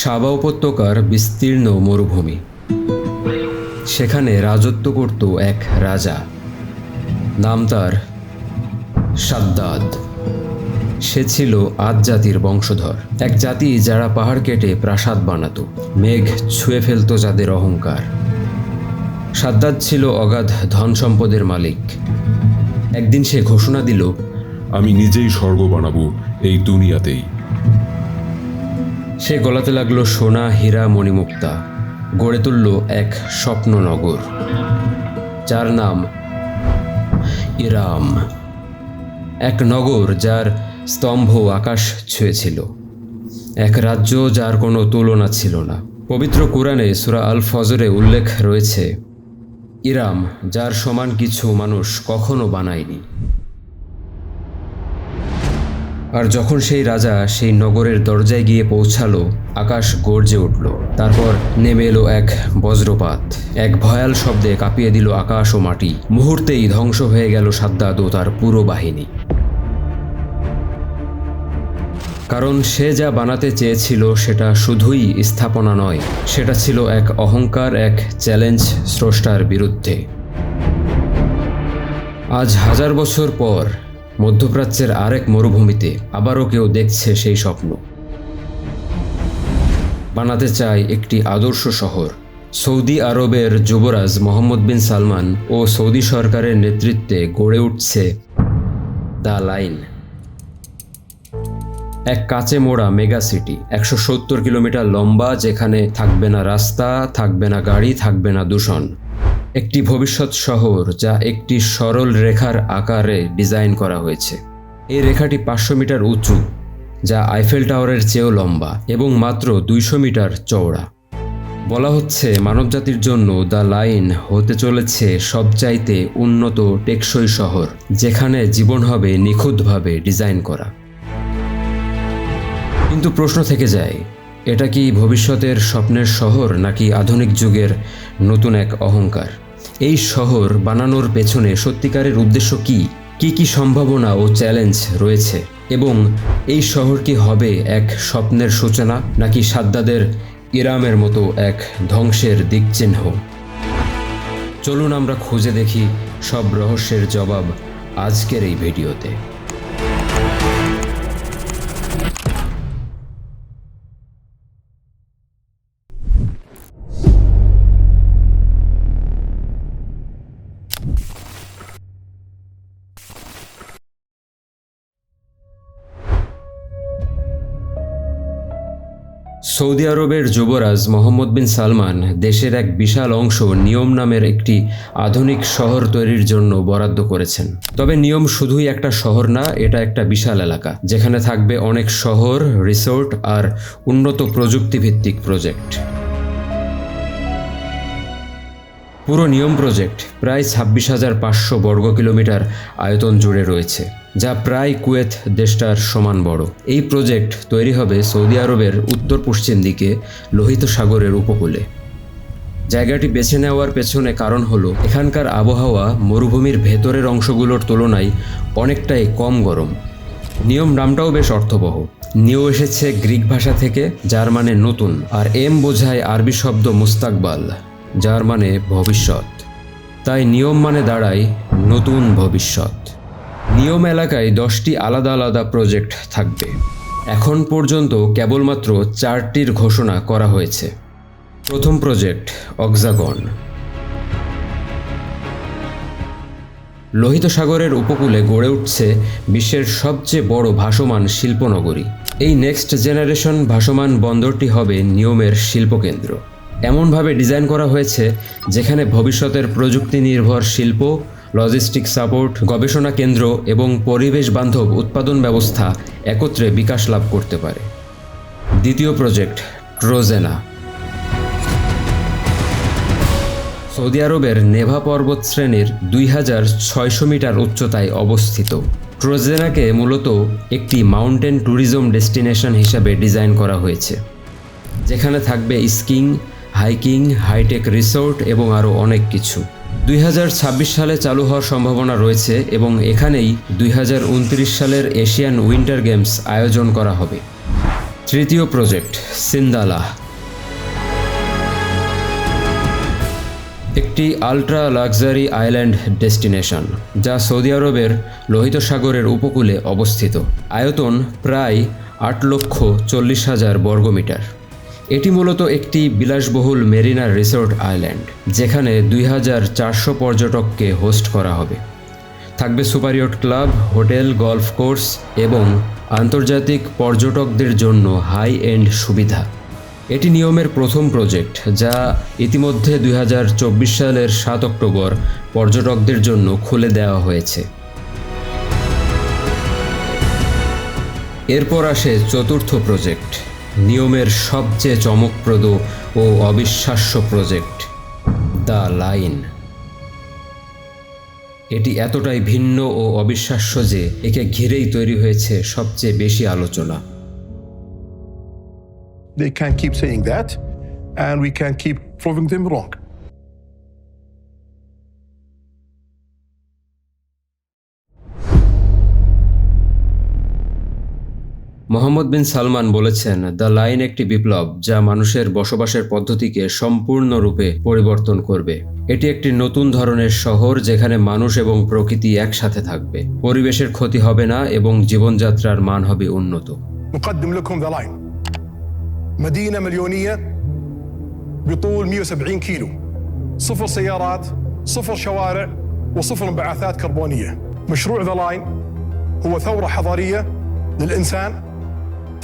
সাবা উপত্যকার বিস্তীর্ণ মরুভূমি। সেখানে রাজত্ব করত এক রাজা, নাম তার শাদ্দাদ। সে ছিল আদ জাতির বংশধর, এক জাতি যারা পাহাড় কেটে প্রাসাদ বানাতো, মেঘ ছুঁয়ে ফেলত যাদের অহংকার। শাদ্দাদ ছিল অগাধ ধন সম্পদের মালিক। একদিন সে ঘোষণা দিল, আমি নিজেই স্বর্গ বানাবো এই দুনিয়াতেই। সে গলাতে লাগলো সোনা, হীরা, মণিমুক্তা। গড়ে তুলল এক স্বপ্ন নগর, যার নাম ইরাম। এক নগর যার স্তম্ভ আকাশ ছুঁয়েছিল, এক রাজ্য যার কোনো তুলনা ছিল না। পবিত্র কুরআনে সূরা আল ফজরে উল্লেখ রয়েছে, ইরাম যার সমান কিছু মানুষ কখনো বানায়নি। আর যখন সেই রাজা সেই নগরের দরজায় গিয়ে পৌঁছালো, আকাশ গর্জে উঠল। তারপর নেমে এলো এক বজ্রপাত, এক ভয়াল শব্দে কাঁপিয়ে দিল আকাশ ও মাটি। মুহূর্তেই ধ্বংস হয়ে গেল শাদ্দাদ ও তার পুরো বাহিনী। কারণ সে যা বানাতে চেয়েছিল সেটা শুধুই স্থাপনা নয়, সেটা ছিল এক অহংকার, এক চ্যালেঞ্জ স্রষ্টার বিরুদ্ধে। আজ 1000 বছর পর মধ্যপ্রাচ্যের আরেক মরুভূমিতে আবারও কেউ দেখছে সেই স্বপ্ন। বানাতে চায় একটি আদর্শ শহর। সৌদি আরবের যুবরাজ মোহাম্মদ বিন সালমান ও সৌদি সরকারের নেতৃত্বে গড়ে উঠছে দ্য লাইন, এক কাঁচে মোড়া মেগা সিটি, 170 কিলোমিটার লম্বা, যেখানে থাকবে না রাস্তা, থাকবে না গাড়ি, থাকবে না দূষণ। একটি ভবিষ্যৎ শহর যা একটি সরল রেখার আকারে ডিজাইন করা হয়েছে। এই রেখাটি 500 মিটার উঁচু, যা আইফেল টাওয়ারের চেয়েও লম্বা, এবং মাত্র 200 মিটার চওড়া। বলা হচ্ছে মানবজাতির জন্য দ্য লাইন হতে চলেছে সবচাইতে উন্নত টেকসই শহর, যেখানে জীবন হবে নিখুঁতভাবে ডিজাইন করা। কিন্তু প্রশ্ন থেকে যায়, এটা কি ভবিষ্যতের স্বপ্নের শহর, নাকি আধুনিক যুগের নতুন এক অহংকার? এই শহর বানানোর পেছনে সত্যিকারের উদ্দেশ্য কি? কি সম্ভাবনা ও চ্যালেঞ্জ রয়েছে? এবং এই শহর কি হবে এক স্বপ্নের সূচনা, নাকি শাদ্দাদের ইরামের মতো এক ধ্বংসের দিকচিহ্ন? চলুন আমরা খুঁজে দেখি সব রহস্যের জবাব আজকের এই ভিডিওতে। সৌদি আরবের যুবরাজ মোহাম্মদ বিন সালমান দেশের এক বিশাল অংশ নিয়ম নামের একটি আধুনিক শহর তৈরির জন্য বরাদ্দ করেছেন। তবে নিয়ম শুধুই একটা শহর না, এটা একটা বিশাল এলাকা, যেখানে থাকবে অনেক শহর, রিসোর্ট আর উন্নত প্রযুক্তিভিত্তিক প্রজেক্ট। পুরো নিয়ম প্রজেক্ট প্রায় 26,500 বর্গ কিলোমিটার আয়তন জুড়ে রয়েছে, যা প্রায় কুয়েত দেশটার সমান বড়। এই প্রজেক্ট তৈরি হবে সৌদি আরবের উত্তর পশ্চিম দিকে লোহিত সাগরের উপকূলে। জায়গাটি বেছে নেওয়ার পেছনে কারণ হলো এখানকার আবহাওয়া মরুভূমির ভেতরের অংশগুলোর তুলনায় অনেকটাই কম গরম। নিয়ম নামটাও বেশ অর্থবহ। নিউ এসেছে গ্রিক ভাষা থেকে, যার মানে নতুন, আর এম বোঝায় আরবি শব্দ মুস্তাকবাল, যার মানে ভবিষ্যৎ। তাই নিয়ম মানে দাঁড়ায় নতুন ভবিষ্যৎ। নিয়ম এলাকায় 10টি আলাদা আলাদা প্রজেক্ট থাকবে। এখন পর্যন্ত কেবলমাত্র 4টির ঘোষণা করা হয়েছে। প্রথম প্রজেক্ট অক্সাগন। লোহিত সাগরের উপকূলে গড়ে উঠছে বিশ্বের সবচেয়ে বড় ভাসমান শিল্পনগরী। এই নেক্সট জেনারেশন ভাসমান বন্দরটি হবে নিয়মের শিল্পকেন্দ্র। এমনভাবে ডিজাইন করা হয়েছে যেখানে ভবিষ্যতের প্রযুক্তি নির্ভর শিল্প, লজিস্টিক সাপোর্ট, গবেষণা কেন্দ্র এবং পরিবেশ বান্ধব উৎপাদন ব্যবস্থা একত্রে বিকাশ লাভ করতে পারে। দ্বিতীয় প্রজেক্ট ট্রোজেনা। সৌদি আরবের নেভা পর্বত শ্রেণীর 2600 মিটার উচ্চতায় অবস্থিত। ট্রোজেনাকে মূলত একটি মাউন্টেন ট্যুরিজম ডেস্টিনেশন হিসাবে ডিজাইন করা হয়েছে, যেখানে থাকবে স্কিং, হাইকিং, হাইটেক রিসোর্ট এবং আরও অনেক কিছু। 2026 সালে চালু হওয়ার সম্ভাবনা রয়েছে এবং এখানেই 2029 সালের এশিয়ান উইন্টার গেমস আয়োজন করা হবে। তৃতীয় প্রজেক্ট সিন্দালা, একটি আল্ট্রা লাক্সারি আইল্যান্ড ডেস্টিনেশন যা সৌদি আরবের লোহিত সাগরের উপকূলে অবস্থিত। আয়তন প্রায় 8,40,000 বর্গমিটার। এটি মূলত একটি বিলাসবহুল মেরিনা রিসোর্ট আইল্যান্ড যেখানে 2,400 পর্যটককে হোস্ট করা হবে। থাকবে super yacht club, hotel, golf course এবং আন্তর্জাতিক পর্যটকদের জন্য হাই এন্ড সুবিধা। এটি নিয়মের প্রথম প্রজেক্ট যা ইতিমধ্যে 2024 সালের 7 অক্টোবর পর্যটকদের জন্য খুলে দেওয়া হয়েছে। এরপর আসে চতুর্থ প্রজেক্ট, নিয়মের সবচেয়ে চমকপ্রদ ও অবিশ্বাস্য প্রজেক্ট, দ্য লাইন। এটি এতটাই ভিন্ন ও অবিশ্বাস্য যে একে ঘিরেই তৈরি হয়েছে সবচেয়ে বেশি আলোচনা। They can keep saying that, and we can keep proving them wrong. Mohammad বিন সালমান বলেছেন, দ্য লাইন একটি বিপ্লব যা মানুষের বসবাসের পদ্ধতিকে সম্পূর্ণরূপে পরিবর্তন করবে। এটি একটি নতুন ধরনের শহর যেখানে মানুষ এবং প্রকৃতি একসাথে থাকবে, পরিবেশের ক্ষতি হবে না এবং জীবনযাত্রার মান হবে উন্নত। نقدم لكم The Line، مدينة مليونية بطول 170 كيلو، 0 سيارات، 0 شوارع، و0 انبعاثات كربونية. مشروع The Line هو ثورة حضارية للإنسان،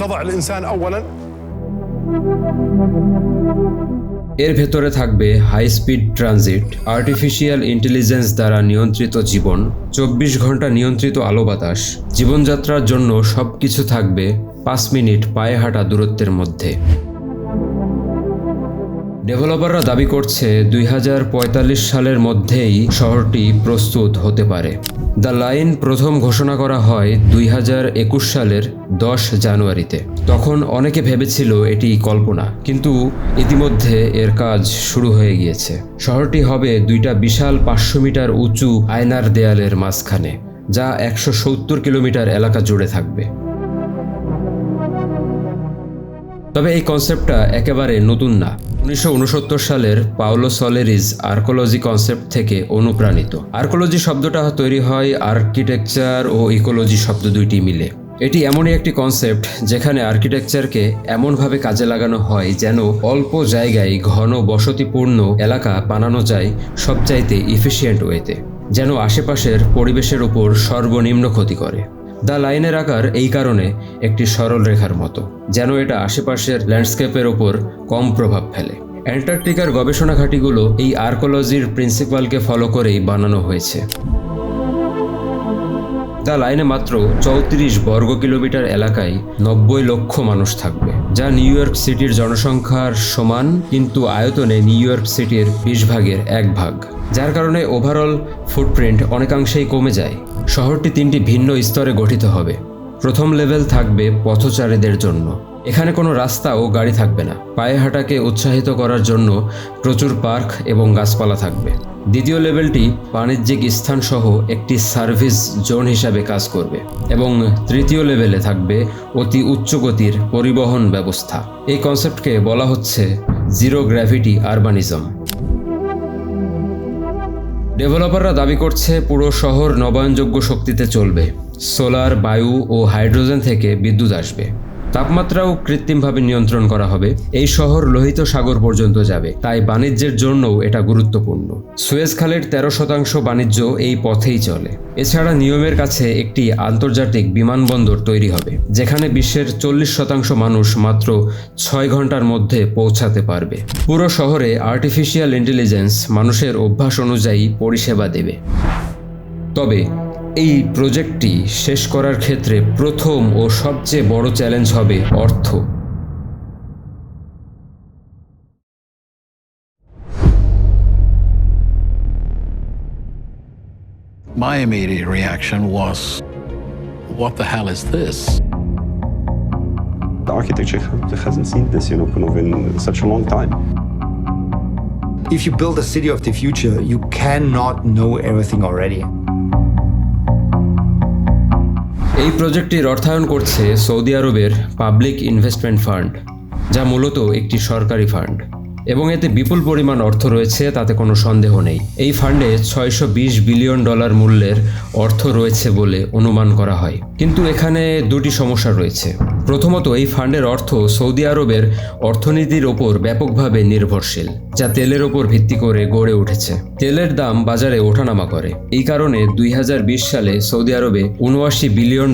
تضع الإنسان أولاً। এর ভেতরে থাকবে high speed transit, artificial intelligence দ্বারা নিয়ন্ত্রিত জীবন, 24 ঘন্টা নিয়ন্ত্রিত আলো বাতাস। জীবনযাত্রার জন্য সবকিছু থাকবে 5 মিনিট পায়ে হাঁটা দূরত্বের মধ্যে। ডেভেলপাররা দাবি করছে 2045 সালের মধ্যেই শহরটি প্রস্তুত হতে পারে। দ্য লাইন প্রথম ঘোষণা করা হয় 2021 সালের 10 জানুয়ারিতে। তখন অনেকে ভেবেছিল এটি কল্পনা, কিন্তু ইতিমধ্যে এর কাজ শুরু হয়ে গিয়েছে। শহরটি হবে 2টা বিশাল 500 মিটার উঁচু আয়নার দেয়ালের মাঝখানে, যা 170 কিলোমিটার এলাকা জুড়ে থাকবে। তবে এই কনসেপ্টটা একেবারে নতুন না। 1969 সালের পাওলো সলেরিজ আর্কোলজি কনসেপ্ট থেকে অনুপ্রাণিত। আর্কোলজি শব্দটা তৈরি হয় আর্কিটেকচার ও ইকোলজি শব্দ দুইটি মিলে। এটি এমনই একটি কনসেপ্ট যেখানে আর্কিটেকচারকে এমনভাবে কাজে লাগানো হয় যেন অল্প জায়গায় ঘন বসতিপূর্ণ এলাকা বানানো যায় সবচাইতে ইফিশিয়েন্ট ওয়েতে, যেন আশেপাশের পরিবেশের উপর সর্বনিম্ন ক্ষতি করে। দ্য লাইনের আকার এই কারণে একটি সরল রেখার মতো, যেন এটা আশেপাশের ল্যান্ডস্কেপের ওপর কম প্রভাব ফেলে। অ্যান্টার্কটিকার গবেষণা ঘাঁটিগুলো এই আর্কোলজির প্রিন্সিপালকে ফলো করেই বানানো হয়েছে। দ্য লাইনে মাত্র 34 বর্গ কিলোমিটার এলাকায় 90 লক্ষ মানুষ থাকবে, যা নিউ ইয়র্ক সিটির জনসংখ্যার সমান, কিন্তু আয়তনে নিউ ইয়র্ক সিটির 20 ভাগের 1 ভাগ, যার কারণে ওভারঅল ফুটপ্রিন্ট অনেকাংশেই কমে যায়। শহরটি 3টি ভিন্ন স্তরে গঠিত হবে। প্রথম লেভেল থাকবে পথচারীদের জন্য। এখানে কোনো রাস্তা ও গাড়ি থাকবে না। পায়ে হাঁটাকে উৎসাহিত করার জন্য প্রচুর পার্ক এবং গাছপালা থাকবে। দ্বিতীয় লেভেলটি বাণিজ্যিক স্থান সহ একটি সার্ভিস জোন হিসাবে কাজ করবে এবং তৃতীয় লেভেলে থাকবে অতি উচ্চগতির পরিবহন ব্যবস্থা। এই কনসেপ্টকে বলা হচ্ছে জিরো গ্র্যাভিটি আরবানিজম। ডেভেলপাররা দাবি করছে পুরো শহর নবায়নযোগ্য শক্তিতে চলবে। সোলার, বায়ু ও হাইড্রোজেন থেকে বিদ্যুৎ আসবে। তাপমাত্রাও কৃত্রিমভাবে নিয়ন্ত্রণ করা হবে। এই শহর লোহিত সাগর পর্যন্ত যাবে, তাই বাণিজ্যের জন্যও এটা গুরুত্বপূর্ণ। সুয়েজ খালের 13% বাণিজ্য এই পথেই চলে। এছাড়া নিয়মের কাছে একটি আন্তর্জাতিক বিমানবন্দর তৈরি হবে, যেখানে বিশ্বের 40% মানুষ মাত্র 6 ঘন্টার মধ্যে পৌঁছাতে পারবে। পুরো শহরে আর্টিফিশিয়াল ইন্টেলিজেন্স মানুষের অভ্যাস অনুযায়ী পরিষেবা দেবে। তবে এই প্রজেক্টটি শেষ করার ক্ষেত্রে প্রথম ও সবচেয়ে বড় চ্যালেঞ্জ হবে অর্থ। My immediate reaction was, what the hell is this? The architecture hasn't seen this, in such a long time. If you build a city of the future, you cannot know everything already. এই প্রজেক্টটির অর্থায়ন করছে Saudi আরবের public investment fund, যা মূলত একটি সরকারি fund, এবং এতে বিপুল পরিমাণ অর্থ রয়েছে, তাতে কোনো সন্দেহ নেই। এই ফান্ডে $620 বিলিয়ন মূল্যের অর্থ রয়েছে বলে অনুমান করা হয়। কিন্তু এখানে দুটি সমস্যা রয়েছে। প্রথমত, এই ফান্ডের অর্থ সৌদি আরবের অর্থনীতির ওপর ব্যাপকভাবে নির্ভরশীল, যা তেলের ওপর ভিত্তি করে গড়ে উঠেছে। তেলের দাম বাজারে ওঠানামা করে। এই কারণে 2020 সালে সৌদি আরবে $79 বিলিয়ন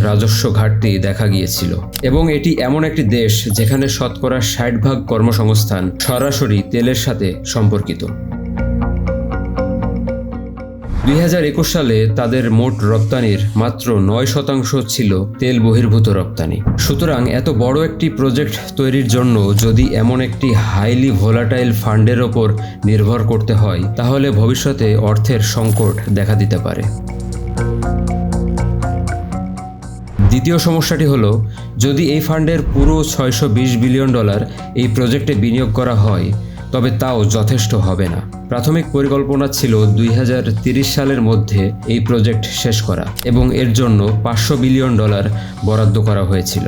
রাজস্ব ঘাটতি দেখা গিয়েছিল, এবং এটি এমন একটি দেশ যেখানে শতকরা 60% কর্মসংস্থান সরাসরি তেলের সাথে সম্পর্কিত। 2021 সালে তাদের মোট রপ্তানির মাত্র 9% ছিল তেল বহির্ভূত রপ্তানি। সুতরাং এত বড় একটি প্রজেক্ট তৈরির জন্য যদি এমন একটি হাইলি ভোলাটাইল ফান্ডের ওপর নির্ভর করতে হয়, তাহলে ভবিষ্যতে অর্থের সংকট দেখা দিতে পারে। দ্বিতীয় সমস্যাটি হলো, যদি এই ফান্ডের পুরো $620 বিলিয়ন এই প্রজেক্টে বিনিয়োগ করা হয়, তবে তাও যথেষ্ট হবে না। প্রাথমিক পরিকল্পনা ছিল 2030 সালের মধ্যে এই প্রজেক্ট শেষ করা, এবং এর জন্য $500 বিলিয়ন বরাদ্দ করা হয়েছিল।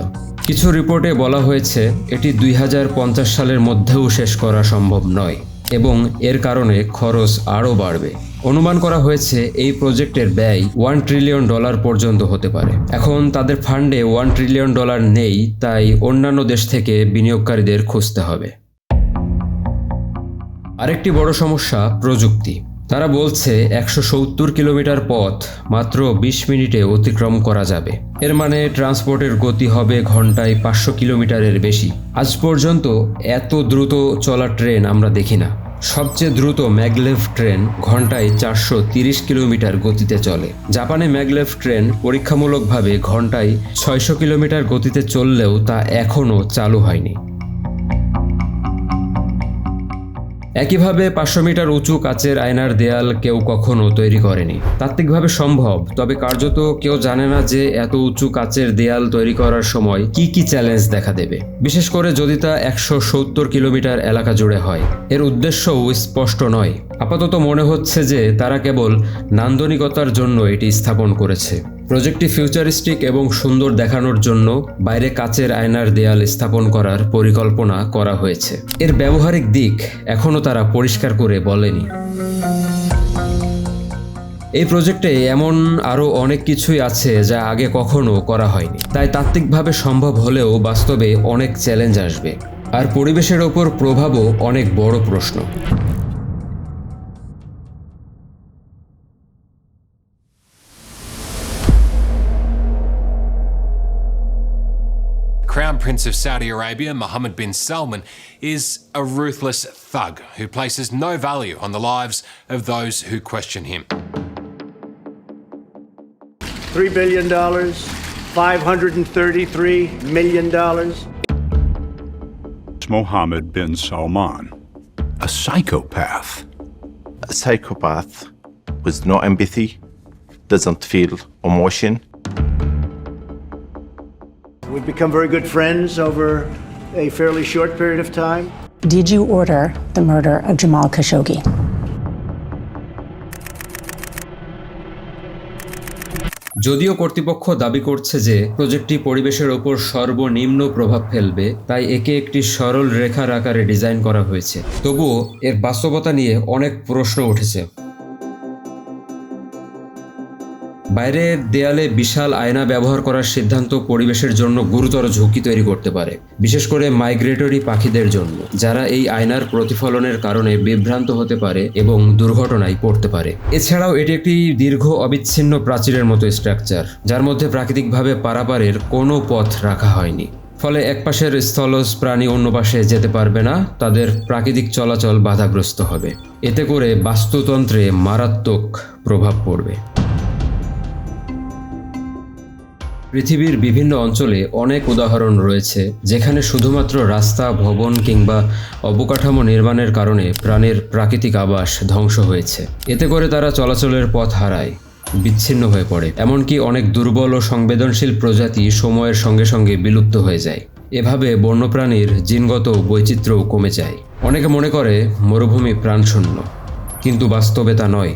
কিছু রিপোর্টে বলা হয়েছে এটি 2050 সালের মধ্যেও শেষ করা সম্ভব নয়, এবং এর কারণে খরচ আরও বাড়বে। অনুমান করা হয়েছে এই প্রজেক্টের ব্যয় $1 ট্রিলিয়ন পর্যন্ত হতে পারে। এখন তাদের ফান্ডে $1 ট্রিলিয়ন নেই, তাই অন্যান্য দেশ থেকে বিনিয়োগকারীদের খুঁজতে হবে। আরেকটি বড় সমস্যা প্রযুক্তি। তারা বলছে 170 কিলোমিটার পথ মাত্র 20 মিনিটে অতিক্রম করা যাবে। এর মানে ট্রান্সপোর্টের গতি হবে ঘন্টায় 500 কিলোমিটারের বেশি। আজ পর্যন্ত এত দ্রুত চলা ট্রেন আমরা দেখি না। সবচেয়ে দ্রুত ম্যাগলেভ ট্রেন ঘন্টায় 430 কিলোমিটার গতিতে চলে। জাপানে ম্যাগলেভ ট্রেন পরীক্ষামূলকভাবে ঘন্টায় 600 কিলোমিটার গতিতে চললেও তা এখনও চালু হয়নি। একইভাবে 500 মিটার উঁচু কাচের আয়নার দেয়াল কেউ কখনো তৈরি করেনি। তাত্ত্বিকভাবে সম্ভব, তবে কার্যত কেউ জানে না যে এত উঁচু কাচের দেয়াল তৈরি করার সময় কি কি চ্যালেঞ্জ দেখা দেবে, বিশেষ করে যদি তা 170 কিলোমিটার এলাকা জুড়ে হয়। এর উদ্দেশ্যও স্পষ্ট নয়। আপাতত মনে হচ্ছে যে তারা কেবল নান্দনিকতার জন্য এটি স্থাপন করেছে। প্রজেক্টটি ফিউচারিস্টিক এবং সুন্দর দেখানোর জন্য বাইরে কাচের আয়নার দেয়াল স্থাপন করার পরিকল্পনা করা হয়েছে। এর ব্যবহারিক দিক এখনও তারা পরিষ্কার করে বলেনি। এই প্রজেক্টে এমন আরও অনেক কিছুই আছে যা আগে কখনো করা হয়নি, তাই তাত্ত্বিকভাবে সম্ভব হলেও বাস্তবে অনেক চ্যালেঞ্জ আসবে, আর পরিবেশের ওপর প্রভাবও অনেক বড় প্রশ্ন। Crown Prince of Saudi Arabia, Mohammed bin Salman, is a ruthless thug who places no value on the lives of those who question him. $3 billion, $533 million. Mohammed bin Salman, a psychopath. A psychopath with no empathy, doesn't feel emotion. We've become very good friends over a fairly short period of time. Did you order the murder of Jamal Khashoggi? যদিও কর্তৃপক্ষ দাবি করছে যে প্রজেক্টটি পরিবেশের ওপর সর্বনিম্ন প্রভাব ফেলবে, তাই একে একটি সরল রেখার আকারে ডিজাইন করা হয়েছে, তবুও এর বাস্তবতা নিয়ে অনেক প্রশ্ন উঠেছে। বাইরের দেয়ালে বিশাল আয়না ব্যবহার করার সিদ্ধান্ত পরিবেশের জন্য গুরুতর ঝুঁকি তৈরি করতে পারে, বিশেষ করে মাইগ্রেটরি পাখিদের জন্য, যারা এই আয়নার প্রতিফলনের কারণে বিভ্রান্ত হতে পারে এবং দুর্ঘটনায় পড়তে পারে। এছাড়াও এটি একটি দীর্ঘ অবিচ্ছিন্ন প্রাচীরের মতো স্ট্রাকচার, যার মধ্যে প্রাকৃতিকভাবে পারাপারের কোনো পথ রাখা হয়নি। ফলে একপাশের স্থলজ প্রাণী অন্য পাশে যেতে পারবে না, তাদের প্রাকৃতিক চলাচল বাধাগ্রস্ত হবে। এতে করে বাস্তুতন্ত্রে মারাত্মক প্রভাব পড়বে। পৃথিবীর বিভিন্ন অঞ্চলে অনেক উদাহরণ রয়েছে যেখানে শুধুমাত্র রাস্তা, ভবন কিংবা অবকাঠামো নির্মাণের কারণে প্রাণীর প্রাকৃতিক আবাস ধ্বংস হয়েছে। এতে করে তারা চলাচলের পথ হারায়, বিচ্ছিন্ন হয়ে পড়ে, এমনকি অনেক দুর্বল ও সংবেদনশীল প্রজাতি সময়ের সঙ্গে সঙ্গে বিলুপ্ত হয়ে যায়। এভাবে বন্যপ্রাণীর জিনগত বৈচিত্র্যও কমে যায়। অনেকে মনে করে মরুভূমি প্রাণশূন্য, কিন্তু বাস্তবে তা নয়।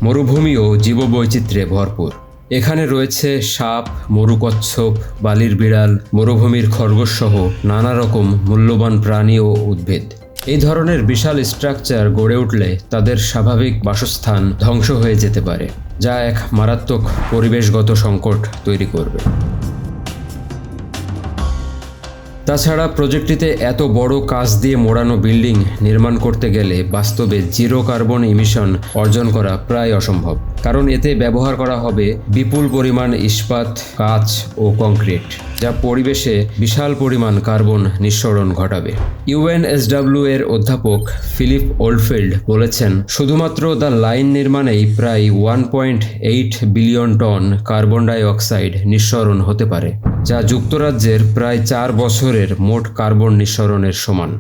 মরুভূমিও জীববৈচিত্র্যে ভরপুর। এখানে রয়েছে সাপ, মরুকচ্ছপ, বালির বিড়াল, মরুভূমির খরগোশ সহ নানা রকম মূল্যবান প্রাণী ও উদ্ভিদ। এই ধরনের বিশাল স্ট্রাকচার গড়ে উঠলে তাদের স্বাভাবিক বাসস্থান ধ্বংস হয়ে যেতে পারে, যা এক মারাত্মক পরিবেশগত সংকট তৈরি করবে। তাছাড়া প্রজেক্টটিতে এত বড় কাঁচ দিয়ে মোড়ানো বিল্ডিং নির্মাণ করতে গেলে বাস্তবে জিরো কার্বন ইমিশন অর্জন করা প্রায় অসম্ভব, কারণ এতে ব্যবহার করা হবে বিপুল পরিমাণ ইস্পাত, কাঁচ ও কংক্রিট, যা পরিবেশে বিশাল পরিমাণ কার্বন নিঃসরণ ঘটাবে। ইউএনএসডব্লিউ এর অধ্যাপক ফিলিপ ওল্ডফিল্ড বলেছেন, শুধুমাত্র দ্য লাইন নির্মাণেই প্রায় 1.8 billion ton carbon die oxide নিঃসরণ হতে পারে, যা যুক্তরাজ্যের প্রায় 4 বছরের মোট কার্বন নিঃসরণের সমান।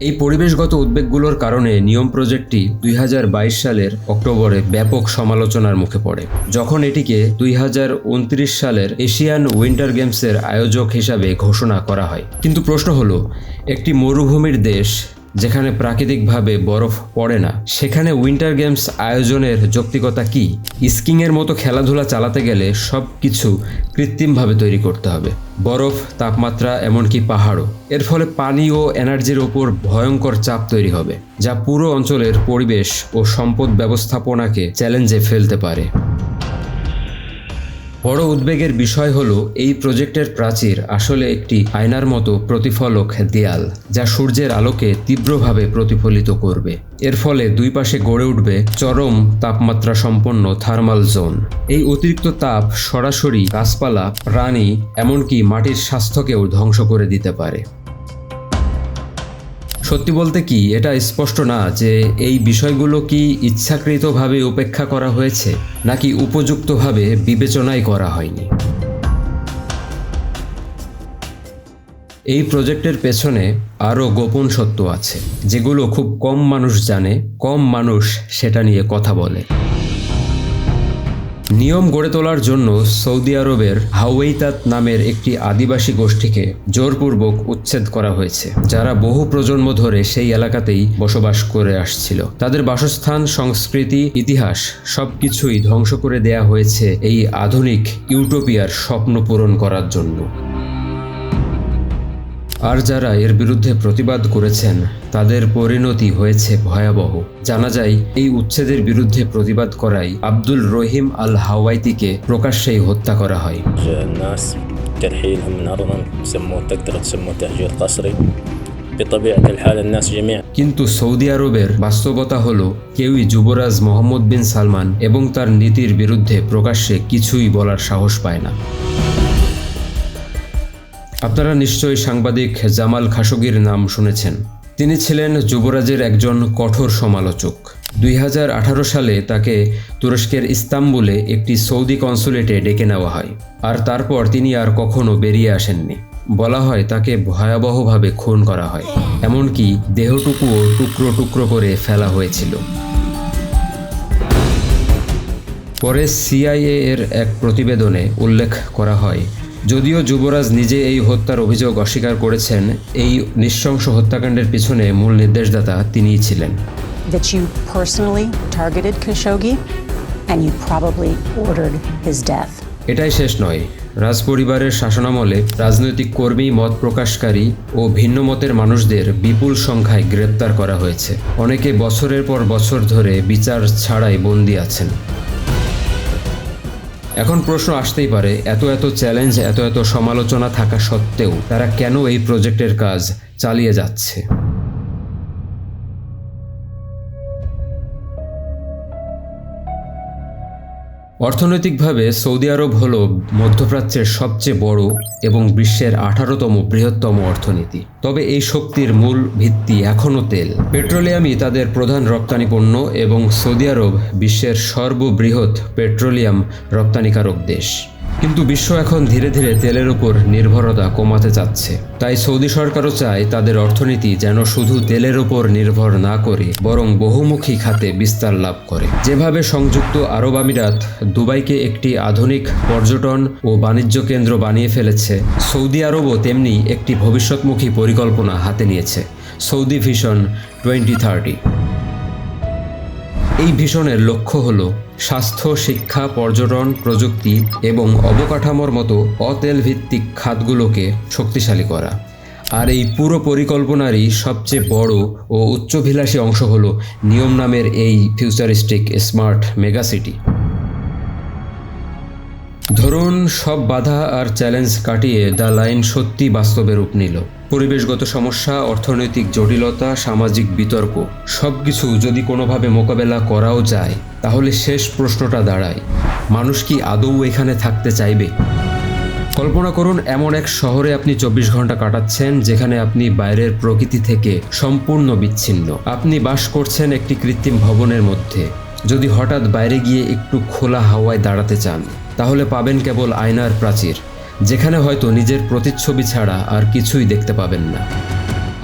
এই পরিবেশগত উদ্বেগগুলোর কারণে নিয়ম প্রজেক্টটি 2022 সালের অক্টোবরে ব্যাপক সমালোচনার মুখে পড়ে, যখন এটিকে 2029 সালের এশিয়ান উইন্টার গেমসের আয়োজক হিসাবে ঘোষণা করা হয়। কিন্তু প্রশ্ন হলো, একটি মরুভূমির দেশ যেখানে প্রাকৃতিকভাবে বরফ পড়ে না, সেখানে উইন্টার গেমস আয়োজনের যৌক্তিকতা কি? স্কিংয়ের মতো খেলাধুলা চালাতে গেলে সব কিছু কৃত্রিমভাবে তৈরি করতে হবে, বরফ, তাপমাত্রা, এমনকি পাহাড়ও। এর ফলে পানি ও এনার্জির ওপর ভয়ঙ্কর চাপ তৈরি হবে, যা পুরো অঞ্চলের পরিবেশ ও সম্পদ ব্যবস্থাপনাকে চ্যালেঞ্জে ফেলতে পারে। বড় উদ্বেগের বিষয় হলো, এই প্রজেক্টের প্রাচীর আসলে একটি আয়নার মতো প্রতিফলক দেয়াল, যা সূর্যের আলোকে তীব্রভাবে প্রতিফলিত করবে। এর ফলে দুই পাশে গড়ে উঠবে চরম তাপমাত্রা সম্পন্ন থার্মাল জোন। এই অতিরিক্ত তাপ সরাসরি গাছপালা, প্রাণী, এমনকি মাটির স্বাস্থ্যকেও ধ্বংস করে দিতে পারে। সত্যি বলতে কি, এটা স্পষ্ট না যে এই বিষয়গুলো কি ইচ্ছাকৃতভাবে উপেক্ষা করা হয়েছে নাকি উপযুক্তভাবে বিবেচনাই করা হয়নি। এই প্রজেক্টের পেছনে আরও গোপন সত্য আছে, যেগুলো খুব কম মানুষ জানে, কম মানুষ সেটা নিয়ে কথা বলে। নিয়ম গড়ে তোলার জন্য সৌদি আরবের হাওয়েইতাত নামের একটি আদিবাসী গোষ্ঠীকে জোরপূর্বক উচ্ছেদ করা হয়েছে, যারা বহু প্রজন্ম ধরে সেই এলাকাতেই বসবাস করে আসছিল। তাদের বাসস্থান, সংস্কৃতি, ইতিহাস সবকিছুই ধ্বংস করে দেয়া হয়েছে এই আধুনিক ইউটোপিয়ার স্বপ্ন পূরণ করার জন্য। আর যারা এর বিরুদ্ধে প্রতিবাদ করেছেন তাদের পরিণতি হয়েছে ভয়াবহ। জানা যায়, এই উচ্ছেদের বিরুদ্ধে প্রতিবাদ করাই আব্দুল রহিম আল হাওয়াইতিকে প্রকাশ্যেই হত্যা করা হয়। কিন্তু সৌদি আরবের বাস্তবতা হলো, কেউই যুবরাজ মোহাম্মদ বিন সালমান এবং তার নীতির বিরুদ্ধে প্রকাশ্যে কিছুই বলার সাহস পায় না। আপনারা নিশ্চয়ই সাংবাদিক জামাল খাশোগির নাম শুনেছেন। তিনি ছিলেন যুবরাজের একজন কঠোর সমালোচক। 2018 সালে তাকে তুরস্কের ইস্তাম্বুলে একটি সৌদি কনসুলেটে ডেকে নেওয়া হয়, আর তারপর তিনি আর কখনো বেরিয়ে আসেননি। বলা হয় তাকে ভয়াবহভাবে খুন করা হয়, এমনকি দেহটুকুও টুকরো টুকরো করে ফেলা হয়েছিল। পরে CIA এর এক প্রতিবেদনে উল্লেখ করা হয়, যদিও যুবরাজ নিজে এই হত্যার অভিযোগ অস্বীকার করেছেন, এই নৃশংস হত্যাকাণ্ডের পিছনে মূল নির্দেশদাতা তিনিই ছিলেন। That you personally targeted Khashoggi and you probably ordered his death. এটাই শেষ নয়। রাজপরিবারের শাসনামলে রাজনৈতিক কর্মী, মত প্রকাশকারী ও ভিন্ন মতের মানুষদের বিপুল সংখ্যায় গ্রেপ্তার করা হয়েছে। অনেকে বছরের পর বছর ধরে বিচার ছাড়াই বন্দী আছেন। এখন প্রশ্ন আসতেই পারে, এত চ্যালেঞ্জ, এত সমালোচনা থাকা সত্ত্বেও তারা কেন এই প্রজেক্টের কাজ চালিয়ে যাচ্ছে? অর্থনৈতিকভাবে সৌদি আরব হল মধ্যপ্রাচ্যের সবচেয়ে বড় এবং বিশ্বের 18তম বৃহত্তম অর্থনীতি। তবে এই শক্তির মূল ভিত্তি এখনও তেল। পেট্রোলিয়ামই তাদের প্রধান রপ্তানি পণ্য এবং সৌদি আরব বিশ্বের সর্ববৃহৎ পেট্রোলিয়াম রপ্তানিকারক দেশ। কিন্তু বিশ্ব এখন ধীরে ধীরে তেলের উপর নির্ভরতা কমাতে চাচ্ছে। তাই সৌদি সরকারও চায় তাদের অর্থনীতি যেন শুধু তেলের উপর নির্ভর না করে বরং বহুমুখী খাতে বিস্তার লাভ করে। যেভাবে সংযুক্ত আরব আমিরাত দুবাইকে একটি আধুনিক পর্যটন ও বাণিজ্য কেন্দ্র বানিয়ে ফেলেছে, সৌদি আরবও তেমনি একটি ভবিষ্যৎমুখী পরিকল্পনা হাতে নিয়েছে, সৌদি ভিশন 2030। এই ভিশনের লক্ষ্য হল স্বাস্থ্য, শিক্ষা, পর্যটন, প্রযুক্তি এবং অবকাঠামোর মতো অতেল ভিত্তিক খাতগুলোকে শক্তিশালী করা। আর এই পুরো পরিকল্পনারই সবচেয়ে বড় ও উচ্চাভিলাষী অংশ হল নিয়ম নামের এই ফিউচারিস্টিক স্মার্ট মেগাসিটি। ধরুন সব বাধা আর চ্যালেঞ্জ কাটিয়ে দ্য লাইন সত্যি বাস্তবে রূপ নিল। পরিবেশগত সমস্যা, অর্থনৈতিক জটিলতা, সামাজিক বিতর্ক সবকিছু যদি কোনোভাবে মোকাবেলা করাও যায়, তাহলে শেষ প্রশ্নটা দাঁড়ায়, মানুষ কি আদৌ এখানে থাকতে চাইবে? কল্পনা করুন এমন এক শহরে আপনি 24 ঘন্টা কাটাচ্ছেন, যেখানে আপনি বাইরের প্রকৃতি থেকে সম্পূর্ণ বিচ্ছিন্ন। আপনি বাস করছেন একটি কৃত্রিম ভবনের মধ্যে। যদি হঠাৎ বাইরে গিয়ে একটু খোলা হাওয়ায় দাঁড়াতে চান, তাহলে পাবেন কেবল আয়নার প্রাচীর, যেখানে হয়তো নিজের প্রতিচ্ছবি ছাড়া আর কিছুই দেখতে পাবেন না।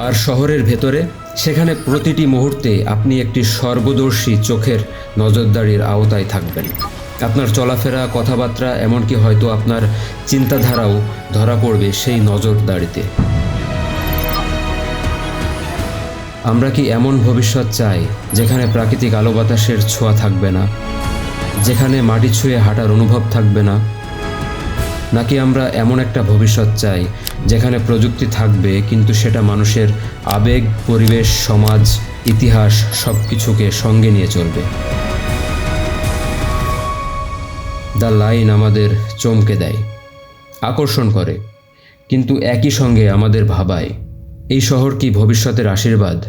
আর শহরের ভেতরে, সেখানে প্রতিটি মুহূর্তে আপনি একটি সর্বদর্শী চোখের নজরদারির আওতায় থাকবেন। আপনার চলাফেরা, কথাবার্তা, এমনকি হয়তো আপনার চিন্তাধারাও ধরা পড়বে সেই নজরদারিতে। আমরা কি এমন ভবিষ্যৎ চাই যেখানে প্রাকৃতিক আলো বাতাসের ছোঁয়া থাকবে না, যেখানে মাটি ছুঁয়ে হাঁটার অনুভব থাকবে না? নাকি আমরা এমন একটা ভবিষ্যৎ চাই যেখানে প্রযুক্তি থাকবে, কিন্তু সেটা মানুষের আবেগ, পরিবেশ, সমাজ, ইতিহাস সব কিছুকে সঙ্গে নিয়ে চলবে? দ্য লাইন আমাদের চমকে দেয়, আকর্ষণ করে, কিন্তু একই সঙ্গে আমাদের ভাবায়, এই শহর কি ভবিষ্যতের আশীর্বাদ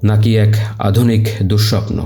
নাকি এক আধুনিক দুঃস্বপ্ন?